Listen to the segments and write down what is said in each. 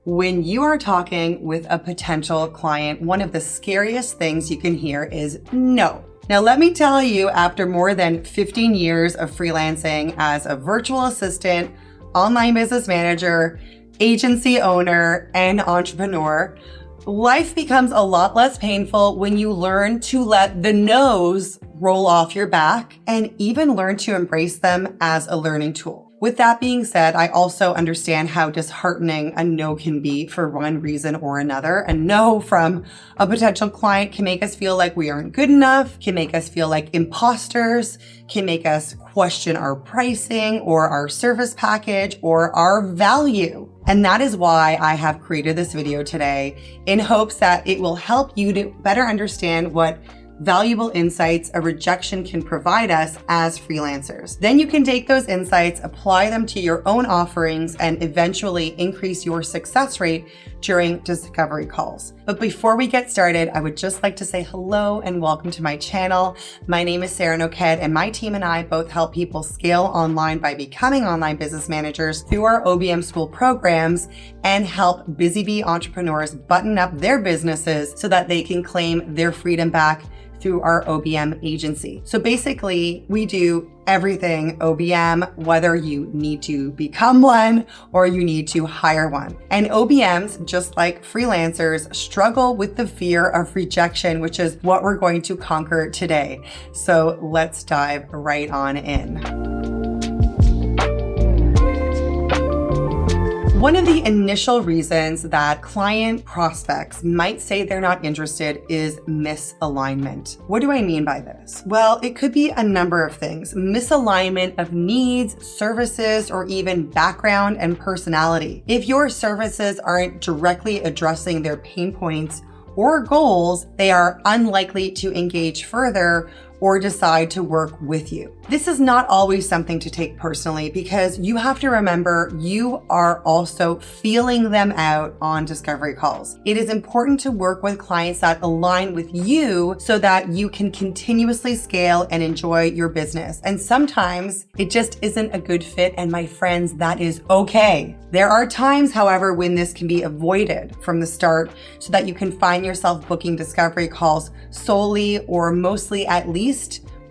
When you are talking with a potential client, one of the scariest things you can hear is no. Now, let me tell you, after more than 15 years of freelancing as a virtual assistant, online business manager, agency owner, and entrepreneur, life becomes a lot less painful when you learn to let the no's roll off your back and even learn to embrace them as a learning tool. With that being said, I also understand how disheartening a no can be for one reason or another. A no from a potential client can make us feel like we aren't good enough, can make us feel like imposters, can make us question our pricing or our service package or our value. And that is why I have created this video today in hopes that it will help you to better understand what valuable insights a rejection can provide us as freelancers. Then you can take those insights, apply them to your own offerings, and eventually increase your success rate during discovery calls. But before we get started, I would just like to say hello and welcome to my channel. My name is Sarah Noquette, and my team and I both help people scale online by becoming online business managers through our OBM School programs and help busy bee entrepreneurs button up their businesses so that they can claim their freedom back through our OBM agency. So basically, we do everything OBM, whether you need to become one or you need to hire one. And OBMs, just like freelancers, struggle with the fear of rejection, which is what we're going to conquer today. So let's dive right on in. One of the initial reasons that client prospects might say they're not interested is misalignment. What do I mean by this? Well, it could be a number of things. Misalignment of needs, services, or even background and personality. If your services aren't directly addressing their pain points or goals, they are unlikely to engage further or decide to work with you. This is not always something to take personally because you have to remember you are also feeling them out on discovery calls. It is important to work with clients that align with you so that you can continuously scale and enjoy your business. And sometimes it just isn't a good fit, and my friends, that is okay. There are times, however, when this can be avoided from the start so that you can find yourself booking discovery calls solely or mostly at least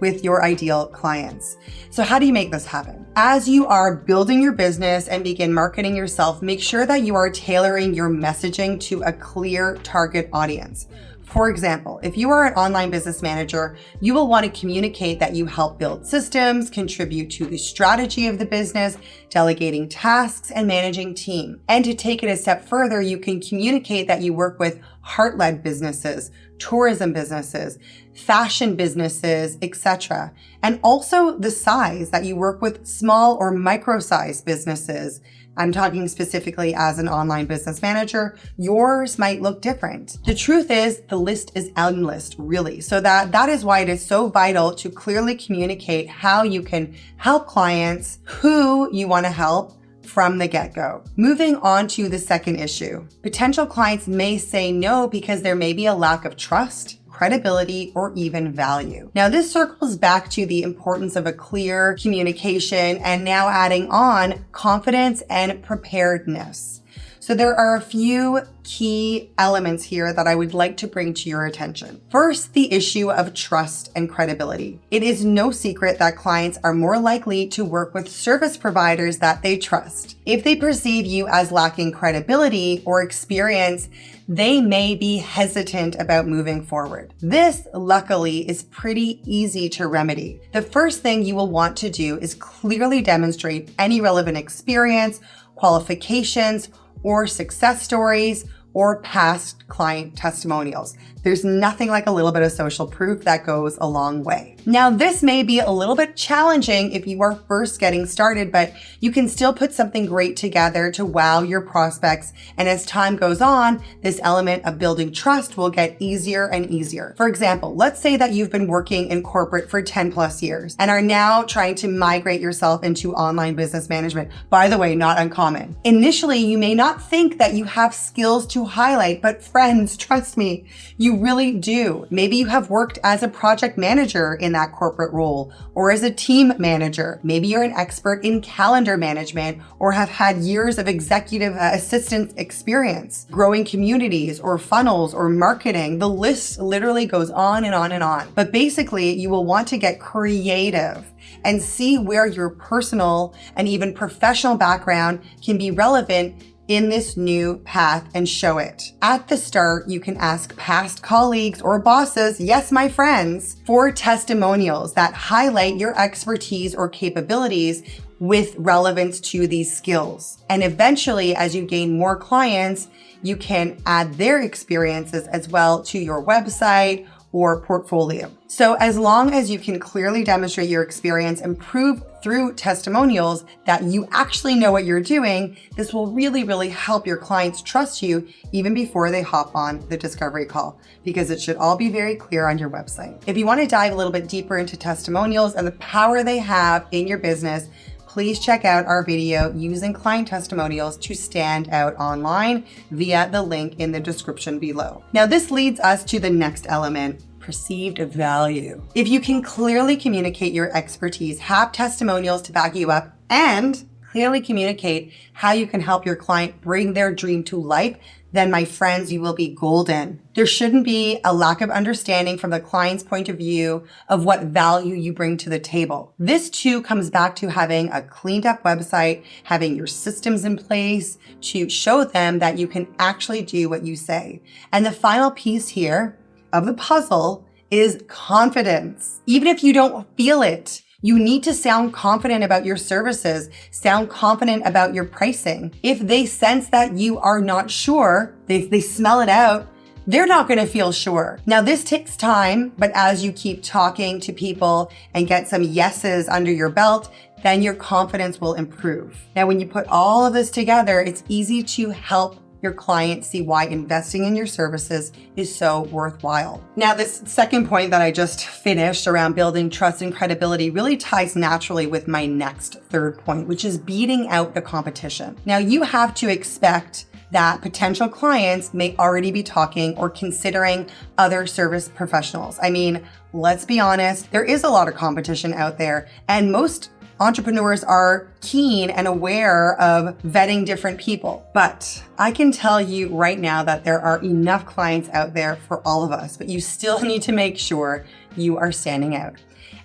with your ideal clients. So how do you make this happen? As you are building your business and begin marketing yourself, make sure that you are tailoring your messaging to a clear target audience. For example, if you are an online business manager, you will want to communicate that you help build systems, contribute to the strategy of the business, delegating tasks, and managing team. And to take it a step further, you can communicate that you work with heart-led businesses, tourism businesses, fashion businesses, etc. And also the size, that you work with small or micro-sized businesses. I'm talking specifically as an online business manager. Yours might look different. The truth is, the list is endless, really. So that is why it is so vital to clearly communicate how you can help clients, who you want to help from the get-go. Moving on to the second issue. Potential clients may say no because there may be a lack of trust, credibility, or even value. Now, this circles back to the importance of a clear communication and now adding on confidence and preparedness. So there are a few key elements here that I would like to bring to your attention. First, the issue of trust and credibility. It is no secret that clients are more likely to work with service providers that they trust. If they perceive you as lacking credibility or experience, they may be hesitant about moving forward. This, luckily, is pretty easy to remedy. The first thing you will want to do is clearly demonstrate any relevant experience, qualifications, or success stories, or past client testimonials. There's nothing like a little bit of social proof that goes a long way. Now, this may be a little bit challenging if you are first getting started, but you can still put something great together to wow your prospects. And as time goes on, this element of building trust will get easier and easier. For example, let's say that you've been working in corporate for 10 plus years and are now trying to migrate yourself into online business management. By the way, not uncommon. Initially, you may not think that you have skills to highlight, but friends, trust me, you really do. Maybe you have worked as a project manager in that corporate role or as a team manager. Maybe you're an expert in calendar management or have had years of executive assistant experience, growing communities or funnels or marketing. The list literally goes on and on and on. But basically, you will want to get creative and see where your personal and even professional background can be relevant in this new path and show it. At the start, you can ask past colleagues or bosses, yes, my friends, for testimonials that highlight your expertise or capabilities with relevance to these skills. And eventually, as you gain more clients, you can add their experiences as well to your website or portfolio. So as long as you can clearly demonstrate your experience and prove through testimonials that you actually know what you're doing, this will really, really help your clients trust you even before they hop on the discovery call, because it should all be very clear on your website. If you want to dive a little bit deeper into testimonials and the power they have in your business, please check out our video using client testimonials to stand out online via the link in the description below. Now, this leads us to the next element, perceived value. If you can clearly communicate your expertise, have testimonials to back you up, and clearly communicate how you can help your client bring their dream to life, then my friends, you will be golden. There shouldn't be a lack of understanding from the client's point of view of what value you bring to the table. This too comes back to having a cleaned up website, having your systems in place to show them that you can actually do what you say. And the final piece here of the puzzle is confidence. Even if you don't feel it, you need to sound confident about your services, sound confident about your pricing. If they sense that you are not sure, they smell it out, they're not going to feel sure. Now, this takes time, but as you keep talking to people and get some yeses under your belt, then your confidence will improve. Now, when you put all of this together, it's easy to help your clients see why investing in your services is so worthwhile. Now, this second point that I just finished around building trust and credibility really ties naturally with my next third point, which is beating out the competition. Now, you have to expect that potential clients may already be talking or considering other service professionals. I mean, let's be honest, there is a lot of competition out there, and most entrepreneurs are keen and aware of vetting different people. But I can tell you right now that there are enough clients out there for all of us, but you still need to make sure you are standing out.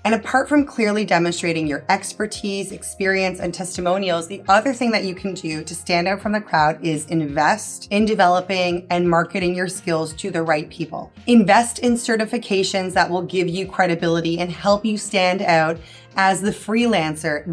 And apart from clearly demonstrating your expertise, experience, and testimonials, the other thing that you can do to stand out from the crowd is invest in developing and marketing your skills to the right people. Invest in certifications that will give you credibility and help you stand out as the freelancer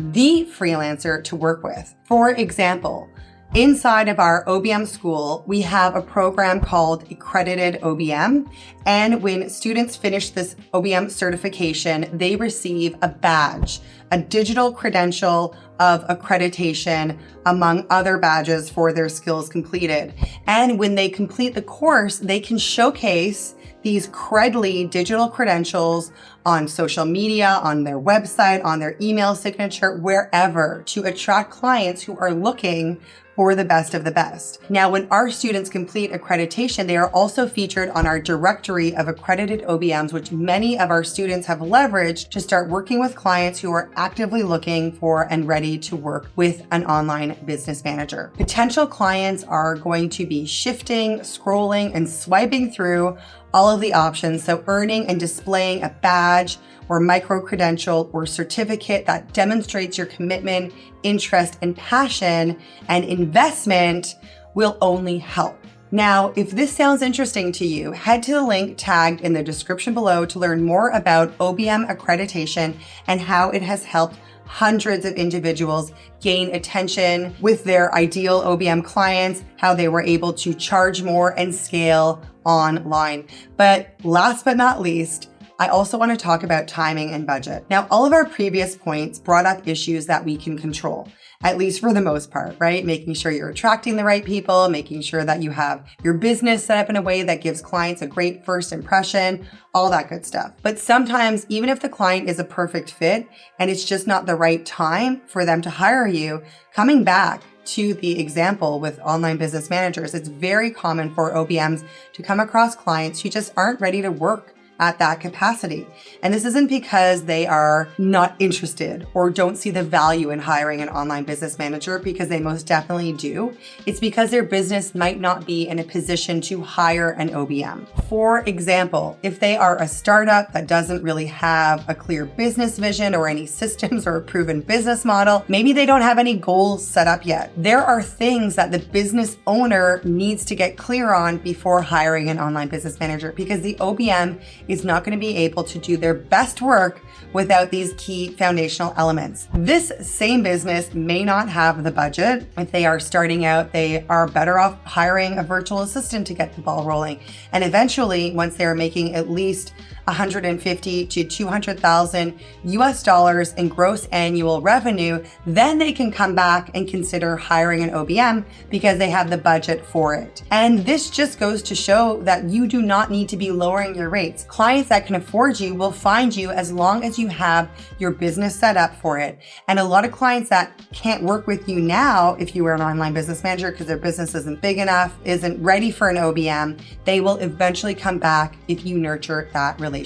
to work with. For example, inside of our OBM school, we have a program called Accredited OBM. And when students finish this OBM certification, they receive a badge, a digital credential of accreditation, among other badges for their skills completed. And when they complete the course, they can showcase these Credly digital credentials on social media, on their website, on their email signature, wherever, to attract clients who are looking for the best of the best. Now, when our students complete accreditation, they are also featured on our directory of accredited OBMs, which many of our students have leveraged to start working with clients who are actively looking for and ready to work with an online business manager. Potential clients are going to be shifting, scrolling, and swiping through all of the options. So earning and displaying a badge or micro-credential or certificate that demonstrates your commitment, interest, and passion and investment will only help. Now, if this sounds interesting to you, head to the link tagged in the description below to learn more about OBM accreditation and how it has helped hundreds of individuals gain attention with their ideal OBM clients, how they were able to charge more and scale online. But last but not least, I also want to talk about timing and budget. Now, all of our previous points brought up issues that we can control, at least for the most part, right? Making sure you're attracting the right people, making sure that you have your business set up in a way that gives clients a great first impression, all that good stuff. But sometimes, even if the client is a perfect fit and it's just not the right time for them to hire you, coming back to the example with online business managers, it's very common for OBMs to come across clients who just aren't ready to work at that capacity. And this isn't because they are not interested or don't see the value in hiring an online business manager, because they most definitely do. It's because their business might not be in a position to hire an OBM. For example, if they are a startup that doesn't really have a clear business vision or any systems or a proven business model, maybe they don't have any goals set up yet. There are things that the business owner needs to get clear on before hiring an online business manager, because the OBM is not going to be able to do their best work without these key foundational elements. This same business may not have the budget. If they are starting out, they are better off hiring a virtual assistant to get the ball rolling. And eventually, once they're making at least 150 to 200,000 US dollars in gross annual revenue, then they can come back and consider hiring an OBM because they have the budget for it. And this just goes to show that you do not need to be lowering your rates. Clients that can afford you will find you as long as you have your business set up for it. And a lot of clients that can't work with you now, if you were an online business manager because their business isn't big enough, isn't ready for an OBM, they will eventually come back if you nurture that relationship.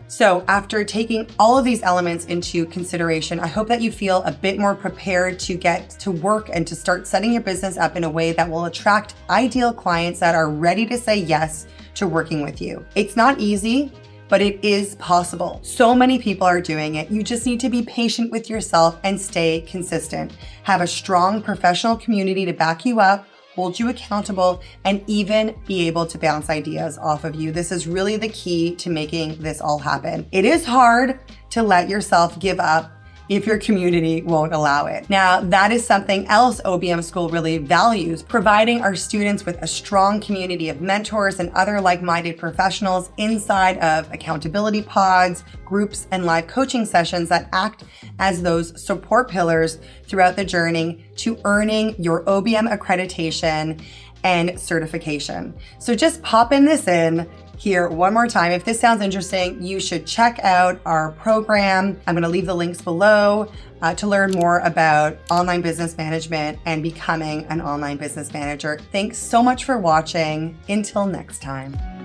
So after taking all of these elements into consideration, I hope that you feel a bit more prepared to get to work and to start setting your business up in a way that will attract ideal clients that are ready to say yes to working with you. It's not easy, but it is possible. So many people are doing it. You just need to be patient with yourself and stay consistent. Have a strong professional community to back you up, hold you accountable, and even be able to bounce ideas off of you. This is really the key to making this all happen. It is hard to let yourself give up if your community won't allow it. Now, that is something else OBM School really values, providing our students with a strong community of mentors and other like-minded professionals inside of accountability pods, groups, and live coaching sessions that act as those support pillars throughout the journey to earning your OBM accreditation and certification. So just popping this in here one more time. If this sounds interesting, you should check out our program. I'm going to leave the links below to learn more about online business management and becoming an online business manager. Thanks so much for watching. Until next time.